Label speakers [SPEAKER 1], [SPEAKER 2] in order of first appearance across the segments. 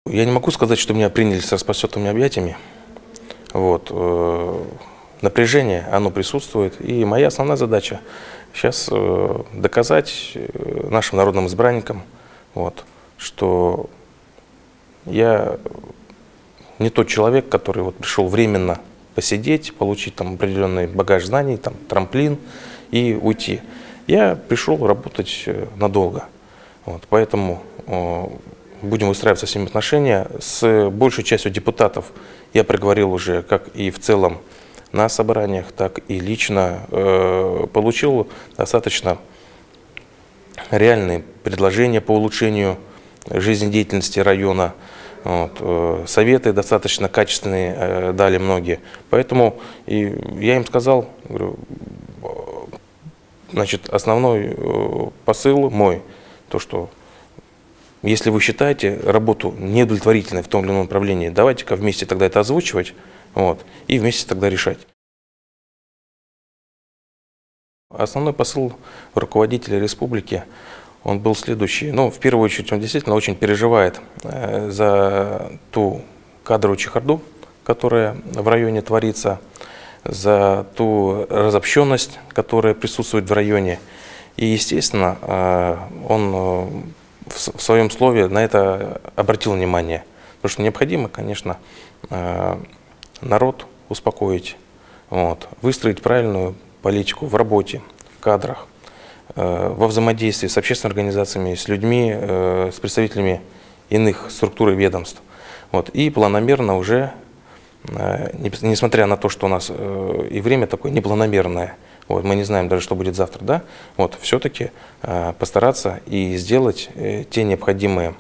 [SPEAKER 1] Я не могу сказать, что меня приняли с распостертыми объятиями. Вот. Напряжение, оно присутствует. И моя основная задача сейчас доказать нашим народным избранникам, вот, что я не тот человек, который вот пришел временно посидеть, получить там определенный багаж знаний, там, трамплин и уйти. Я пришел работать надолго. Вот, поэтому будем выстраивать со всеми отношения. С большей частью депутатов я проговорил уже, как и в целом на собраниях, так и лично. Получил достаточно реальные предложения по улучшению жизнедеятельности района. Вот, советы достаточно качественные дали многие. Поэтому и я им сказал, говорю, значит, основной посыл мой, то что если вы считаете работу неудовлетворительной в том или ином направлении, давайте-ка вместе тогда это озвучивать, вот, и вместе тогда решать. Основной посыл руководителя республики, он был следующий. Ну, в первую очередь, он действительно очень переживает за ту кадровую чехарду, которая в районе творится, за ту разобщенность, которая присутствует в районе. И, естественно, он в своем слове на это обратил внимание. Потому что необходимо, конечно, народ успокоить, вот, выстроить правильную политику в работе, в кадрах, во взаимодействии с общественными организациями, с людьми, с представителями иных структур и ведомств. Вот, и планомерно уже, несмотря на то, что у нас и время такое непланомерное, вот, мы не знаем даже, что будет завтра, да, вот, все-таки постараться и сделать те необходимые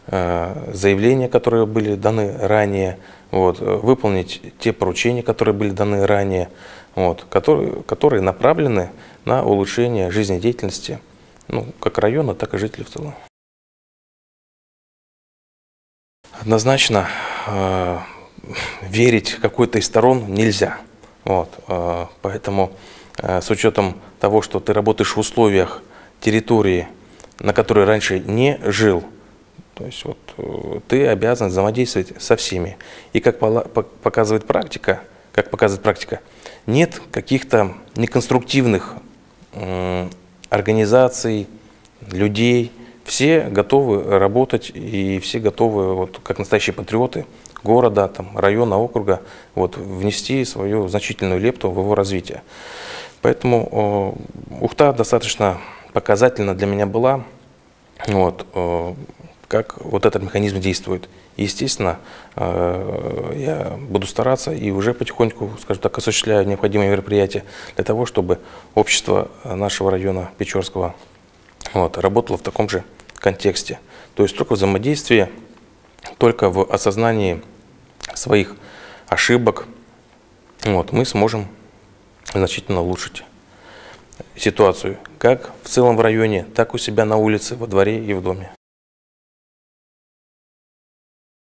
[SPEAKER 1] заявления, которые были даны ранее, вот, выполнить те поручения, которые были даны ранее, вот, которые направлены на улучшение жизнедеятельности, ну, как района, так и жителей в целом. Однозначно верить какой-то из сторон нельзя. Вот, поэтому с учетом того, что ты работаешь в условиях территории, на которой раньше не жил, то есть вот, ты обязан взаимодействовать со всеми. И как показывает практика, нет каких-то неконструктивных организаций, людей. Все готовы работать и все готовы, вот, как настоящие патриоты города, там, района, округа, вот, внести свою значительную лепту в его развитие. Поэтому Ухта достаточно показательна для меня была, вот, как вот этот механизм действует. И, естественно, я буду стараться и уже потихоньку, скажем так, осуществляю необходимые мероприятия для того, чтобы общество нашего района Печорского, вот, работало в таком же контексте. То есть только взаимодействие, только в осознании своих ошибок, вот, мы сможем значительно улучшить ситуацию, как в целом в районе, так у себя на улице, во дворе и в доме.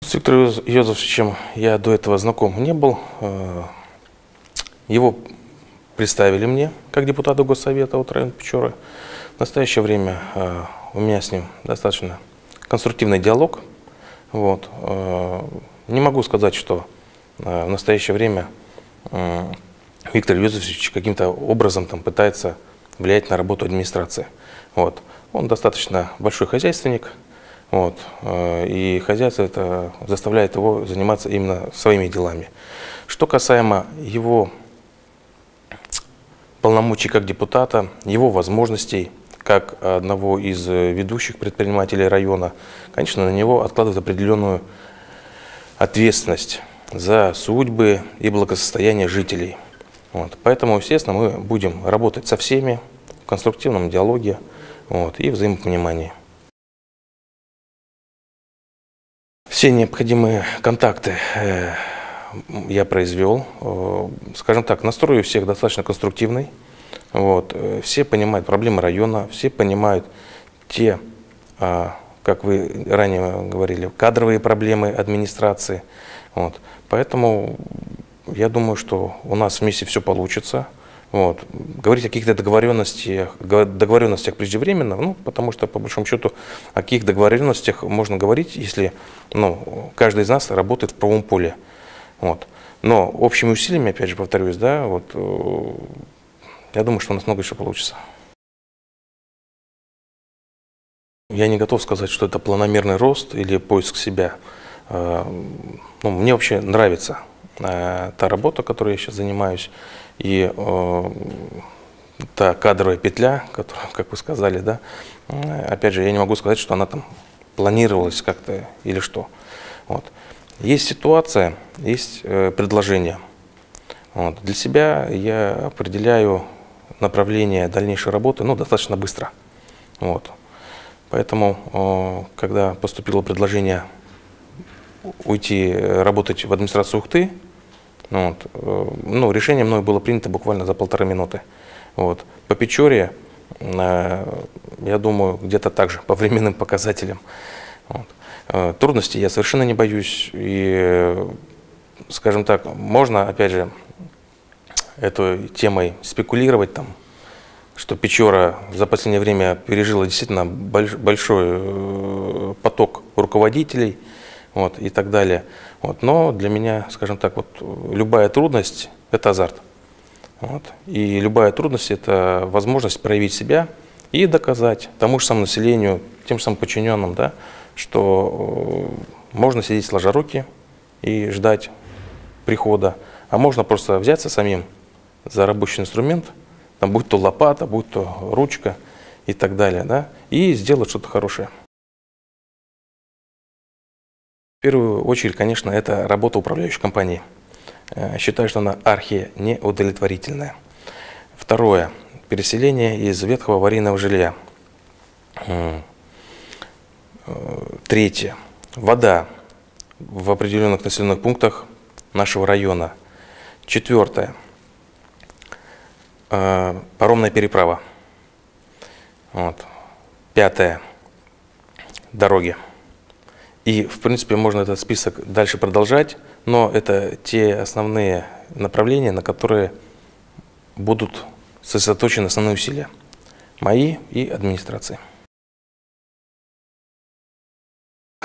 [SPEAKER 1] С Виктором Йозефовичем я до этого знаком не был. Его представили мне как депутата Госсовета от района Печоры. В настоящее время у меня с ним достаточно конструктивный диалог. Вот. Не могу сказать, что в настоящее время Виктор Йозефович каким-то образом там пытается влиять на работу администрации. Вот. Он достаточно большой хозяйственник, вот, и хозяйство это заставляет его заниматься именно своими делами. Что касаемо его полномочий как депутата, его возможностей как одного из ведущих предпринимателей района, конечно, на него откладывает определенную ответственность за судьбы и благосостояние жителей. Вот. Поэтому, естественно, мы будем работать со всеми в конструктивном диалоге, вот, и взаимопонимании. Все необходимые контакты я произвел. Скажем так, настрой у всех достаточно конструктивный. Вот. Все понимают проблемы района, все понимают те, как вы ранее говорили, кадровые проблемы администрации. Вот. Поэтому я думаю, что у нас вместе все получится. Вот. Говорить о каких-то договоренностях преждевременно, ну, потому что, по большому счету, о каких договоренностях можно говорить, если каждый из нас работает в правом поле. Вот. Но общими усилиями, опять же, повторюсь, да, вот, я думаю, что у нас много еще получится. Я не готов сказать, что это планомерный рост или поиск себя. Мне вообще нравится та работа, которой я сейчас занимаюсь, и та кадровая петля, которая, как вы сказали, да, опять же, я не могу сказать, что она там планировалась как-то или что. Вот. Есть ситуация, есть предложение. Вот. Для себя я определяю направление дальнейшей работы достаточно быстро. Вот. Поэтому, когда поступило предложение уйти работать в администрацию Ухты, решение мною было принято буквально за 1,5 минуты. Вот. По Печоре, я думаю, где-то так же, по временным показателям. Вот. Трудностей я совершенно не боюсь. И, скажем так, можно, опять же, этой темой спекулировать, что Печора за последнее время пережила действительно большой поток руководителей, вот, и так далее. Вот. Но для меня, скажем так, любая трудность – это азарт. Вот. И любая трудность – это возможность проявить себя и доказать тому же самому населению, тем же самым подчиненным, да, что можно сидеть сложа руки и ждать прихода, а можно просто взяться самим за рабочий инструмент, будь то лопата, будь то ручка и так далее, да, и сделать что-то хорошее. В первую очередь, конечно, это работа управляющей компании. Считаю, что она неудовлетворительная. Второе. Переселение из ветхого аварийного жилья. Третье. Вода в определенных населенных пунктах нашего района. Четвертое. Паромная переправа. Вот. Пятое. Дороги. И, в принципе, можно этот список дальше продолжать, но это те основные направления, на которые будут сосредоточены основные усилия мои и администрации.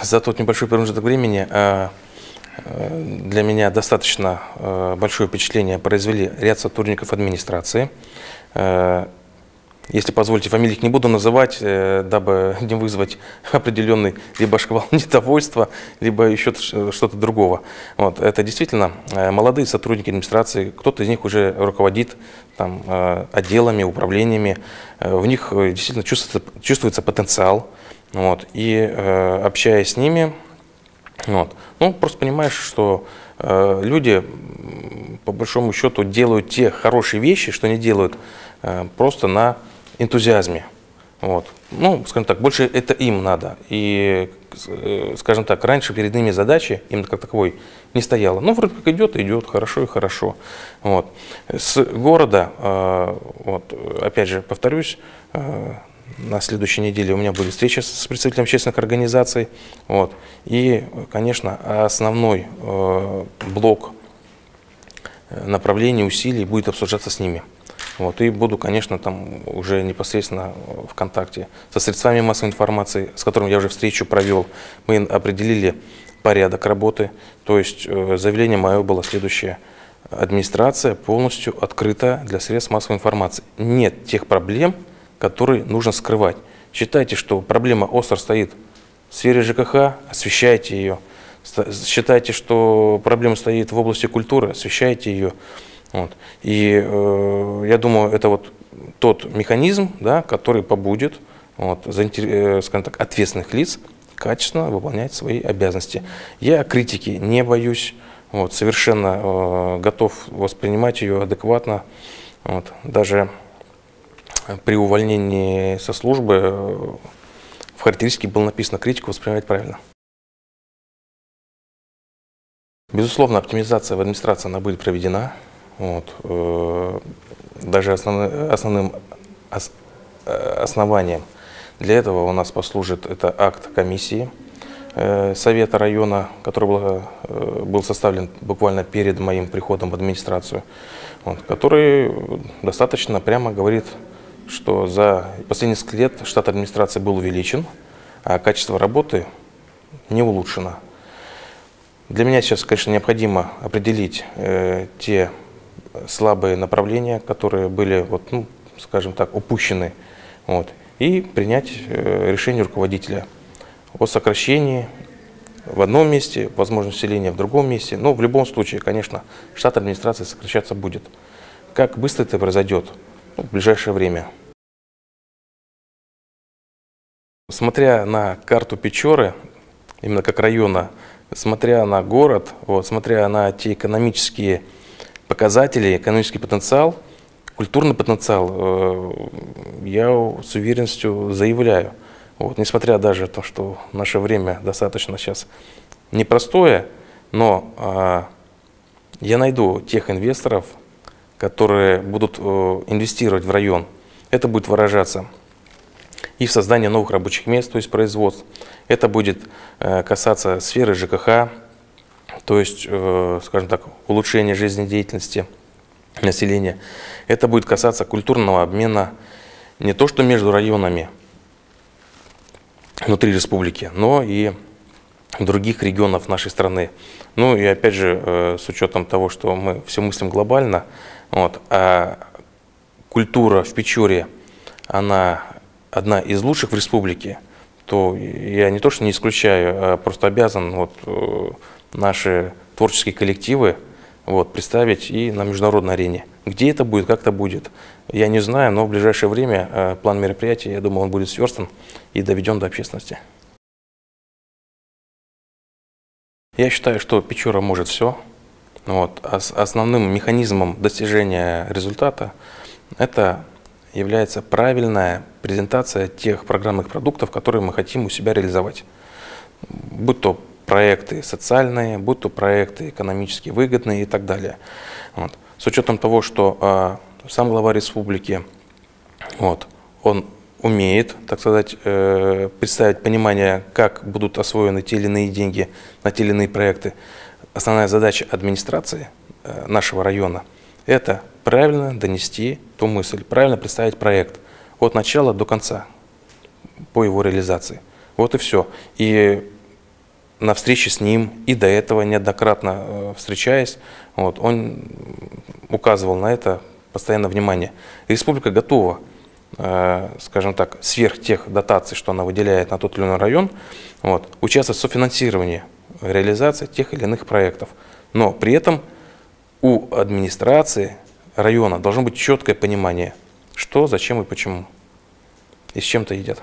[SPEAKER 1] За тот небольшой промежуток времени для меня достаточно большое впечатление произвели ряд сотрудников администрации. Если позволите, фамилии их не буду называть, дабы не вызвать определенный либо шквал недовольства, либо еще что-то другого. Вот. Это действительно молодые сотрудники администрации, кто-то из них уже руководит отделами, управлениями, в них действительно чувствуется потенциал. Вот. И общаясь с ними, просто понимаешь, что люди, по большому счету, делают те хорошие вещи, что они делают просто на энтузиазме. Вот. Скажем так, больше это им надо. И, скажем так, раньше перед ними задачи именно как таковой не стояло. Вроде как идет, хорошо и хорошо. Вот. С города, опять же, повторюсь, на следующей неделе у меня будет встреча с представителем общественных организаций. Вот. И, конечно, основной блок направлений, усилий будет обсуждаться с ними. Вот. И буду, конечно, уже непосредственно в контакте со средствами массовой информации, с которыми я уже встречу провел. Мы определили порядок работы. То есть заявление мое было следующее. Администрация полностью открыта для средств массовой информации. Нет тех проблем, которые нужно скрывать. Считайте, что проблема остро стоит в сфере ЖКХ, освещайте ее. Считайте, что проблема стоит в области культуры, освещайте ее. Вот. И я думаю, это тот механизм, да, который побудит скажем так, ответственных лиц качественно выполнять свои обязанности. Я критики не боюсь, совершенно готов воспринимать ее адекватно. Даже при увольнении со службы в характеристике было написано: критику воспринимать правильно. Безусловно, оптимизация в администрации она будет проведена. Даже основным основанием для этого у нас послужит это акт комиссии, совета района, который был составлен буквально перед моим приходом в администрацию, вот, который достаточно прямо говорит, что за последние несколько лет штат администрации был увеличен, а качество работы не улучшено. Для меня сейчас, конечно, необходимо определить те слабые направления, которые были, вот, ну, скажем так, упущены, вот, и принять решение руководителя о сокращении в одном месте, возможно, усиление в другом месте. Но в любом случае, конечно, штат администрации сокращаться будет. Как быстро это произойдет? Ну, в ближайшее время. Смотря на карту Печоры, именно как района, смотря на город, вот, смотря на те экономические показатели, экономический потенциал, культурный потенциал, я с уверенностью заявляю. Вот, несмотря даже на то, что наше время достаточно сейчас непростое, но я найду тех инвесторов, которые будут инвестировать в район. Это будет выражаться и в создании новых рабочих мест, то есть производств. Это будет касаться сферы ЖКХ, то есть, скажем так, улучшения жизнедеятельности населения. Это будет касаться культурного обмена не то что между районами внутри республики, но и других регионов нашей страны. Ну и опять же, с учетом того, что мы все мыслим глобально, вот, а культура в Печоре, она одна из лучших в республике, то я не то что не исключаю, а просто обязан вот, наши творческие коллективы вот, представить и на международной арене. Где это будет, как это будет, я не знаю, но в ближайшее время план мероприятия, я думаю, он будет сверстан и доведен до общественности. Я считаю, что Печора может все. Вот. Основным механизмом достижения результата это является правильная презентация тех программных продуктов, которые мы хотим у себя реализовать. Будь то проекты социальные, будь то проекты экономически выгодные и так далее. Вот. С учетом того, что сам глава республики, вот, он умеет, так сказать, представить понимание, как будут освоены те или иные деньги на те или иные проекты. Основная задача администрации нашего района – это правильно донести ту мысль, правильно представить проект от начала до конца по его реализации. Вот и все. И на встрече с ним, и до этого неоднократно встречаясь, вот, он указывал на это постоянно внимание. Республика готова, скажем так, сверх тех дотаций, что она выделяет на тот или иной район, вот, участвовать в софинансировании реализации тех или иных проектов. Но при этом у администрации района должно быть четкое понимание, что, зачем и почему, и с чем-то едят.